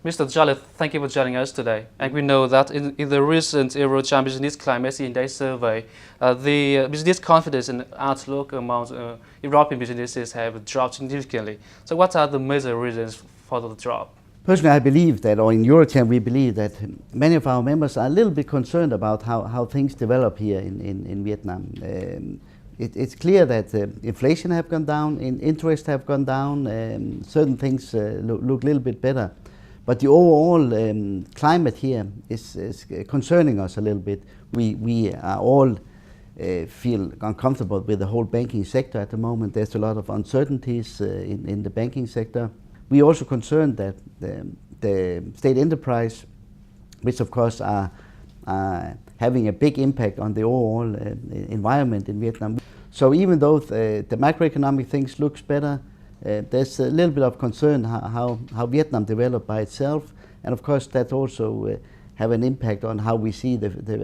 Mr. Jolly, thank you for joining us today. And we know that in the recent EuroCham Business Climate Index survey, the business confidence and outlook among European businesses have dropped significantly. So what are the major reasons for the drop? Personally, I believe that, or in EuroCham, we believe that many of our members are a little bit concerned about how things develop here in Vietnam. It's clear that inflation have gone down, interest have gone down, certain things look a little bit better. But the overall climate here is concerning us a little bit. We are all feel uncomfortable with the whole banking sector at the moment. There's a lot of uncertainties in the banking sector. We're also concerned that the state enterprise, which of course are having a big impact on the overall environment in Vietnam. So even though the macroeconomic things looks better, there's a little bit of concern how Vietnam developed by itself, and of course that also have an impact on how we see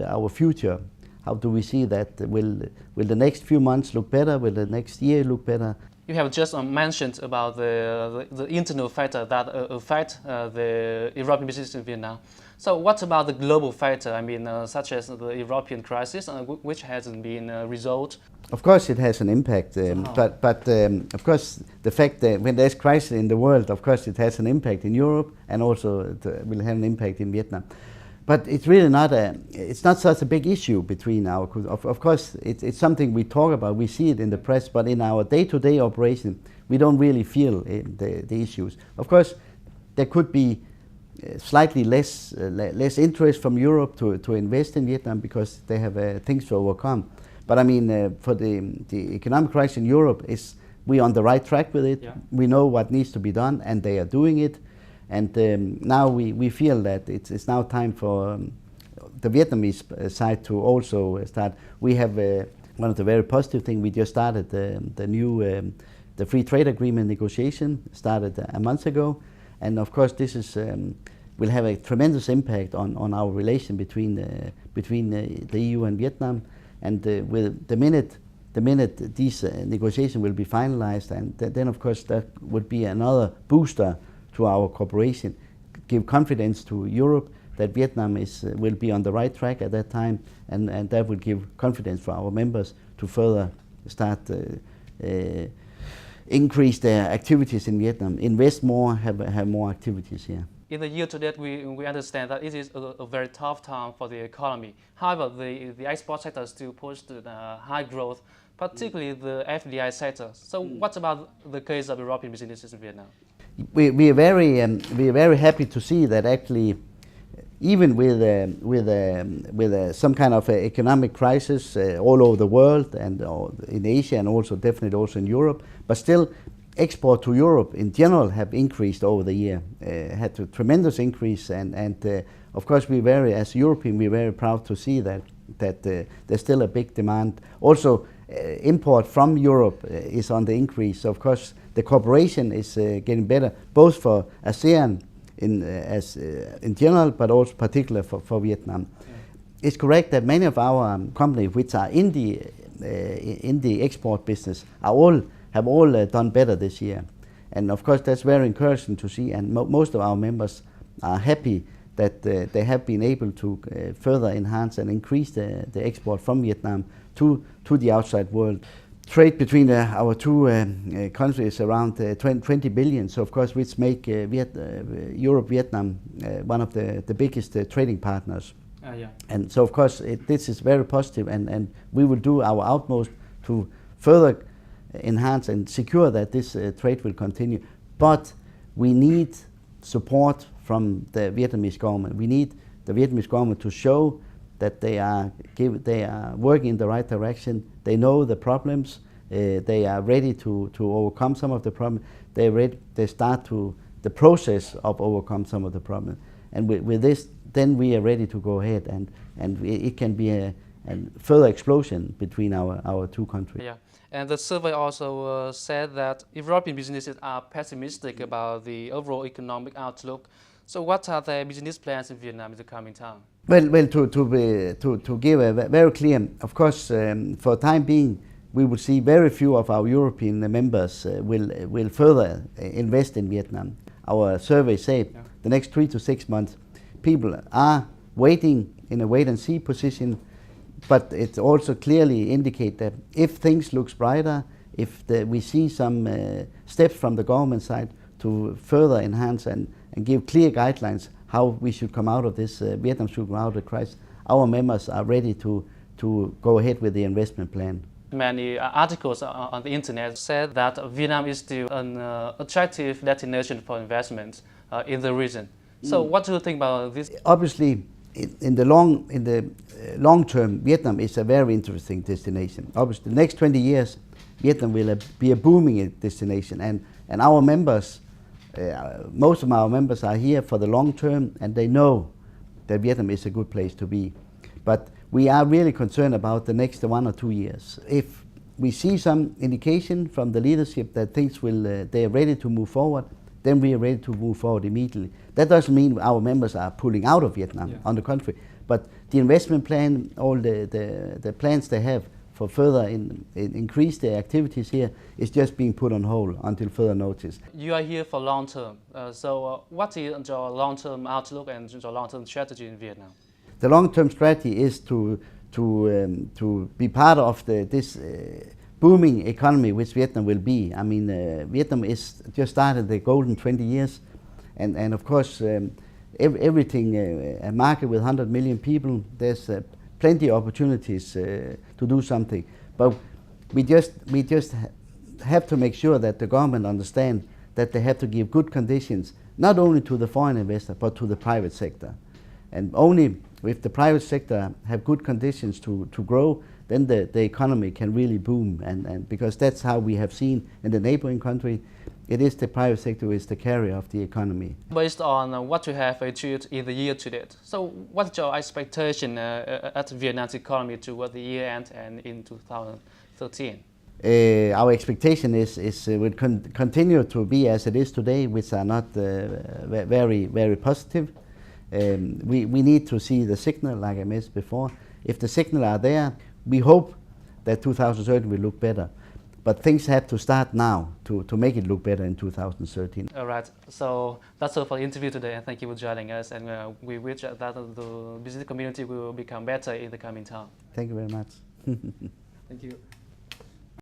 our future. How do we see that? Will the next few months look better? Will the next year look better? You have just mentioned about the internal factor that affect the European business in Vietnam. So what about the global factor? I mean, such as the European crisis, which hasn't been resolved. Of course, it has an impact, but of course, the fact that when there's crisis in the world, of course, it has an impact in Europe, and also it will have an impact in Vietnam. But it's really it's not such a big issue between our. Of course, it's something we talk about. We see it in the press, but in our day-to-day operation, we don't really feel the issues. Of course, there could be slightly less interest from Europe to invest in Vietnam because they have things to overcome. But I mean, for the economic crisis in Europe, we're on the right track with it. Yeah. We know what needs to be done, and they are doing it. And now we feel that it's now time for the Vietnamese side to also start. We have one of the very positive things. We just started the new the free trade agreement negotiation started a month ago, and of course this will have a tremendous impact on our relation between the EU and Vietnam. And with the minute these negotiations will be finalized, and then of course that would be another booster to our cooperation, give confidence to Europe that Vietnam will be on the right track at that time, and that will give confidence for our members to further start increase their activities in Vietnam, invest more, have more activities here. In the year to date, we understand that it is a very tough time for the economy. However, the export sector still posted high growth, particularly the FDI sector. So what about the case of European businesses in Vietnam? We are very happy to see that actually, even with some kind of economic crisis all over the world and in Asia and also definitely also in Europe, but still export to Europe in general have increased over the year, had a tremendous increase, and of course as European we're very proud to see that there's still a big demand. Also import from Europe is on the increase. So of course the cooperation is getting better, both for ASEAN in general, but also particularly for Vietnam. Yeah. It's correct that many of our companies which are in the export business have all done better this year, and of course that's very encouraging to see. And most of our members are happy that they have been able to further enhance and increase the export from Vietnam to the outside world. Trade between our two countries around 20 billion, so of course which make Europe Vietnam one of the biggest trading partners. Yeah. And so of course this is very positive, and we will do our utmost to further enhance and secure that this trade will continue. But we need support from the Vietnamese government. We need the Vietnamese government to show that they are working in the right direction. They know the problems. They are ready to overcome some of the problems. They start the process of overcome some of the problems. And with this, then we are ready to go ahead, and it can be a further explosion between our two countries. Yeah. And the survey also said that European businesses are pessimistic about the overall economic outlook. So what are the business plans in Vietnam in the coming time? Well, to give a very clear, of course, for the time being, we will see very few of our European members will further invest in Vietnam. Our survey said the next 3 to 6 months, people are waiting in a wait-and-see position, but it also clearly indicates that if things looks brighter, if we see some steps from the government side to further enhance and give clear guidelines how we should come out of this, Vietnam should come out of the crisis, our members are ready to go ahead with the investment plan. Many articles on the internet said that Vietnam is still an attractive destination for investment in the region. So what do you think about this? Obviously, in the long term, Vietnam is a very interesting destination. Obviously, the next 20 years, Vietnam will be a booming destination, and our members, most of our members are here for the long term, and they know that Vietnam is a good place to be. But we are really concerned about the next 1 or 2 years. If we see some indication from the leadership that things they are ready to move forward, then we are ready to move forward immediately. That doesn't mean our members are pulling out of Vietnam, on the contrary. But the investment plan, all the plans they have for further increase their activities here is just being put on hold until further notice. You are here for long term. So what is your long-term outlook and your long-term strategy in Vietnam? The long-term strategy is to be part of this booming economy which Vietnam will be. I mean, Vietnam is just started the golden 20 years, and of course, everything, a market with 100 million people, there's plenty of opportunities to do something. But we just have to make sure that the government understand that they have to give good conditions, not only to the foreign investor, but to the private sector. And only if the private sector have good conditions to grow, then the economy can really boom. And because that's how we have seen in the neighboring country, it is the private sector who is the carrier of the economy. Based on what you have achieved in the year to date, so what's your expectation at Vietnam's economy toward the year end and in 2013? Our expectation is will continue to be as it is today, which are not very positive. We need to see the signal, like I mentioned before. If the signal are there, we hope that 2013 will look better. But things have to start now to make it look better in 2013. All right, so that's all for the interview today, and thank you for joining us. And we wish that the business community will become better in the coming time. Thank you very much. Thank you.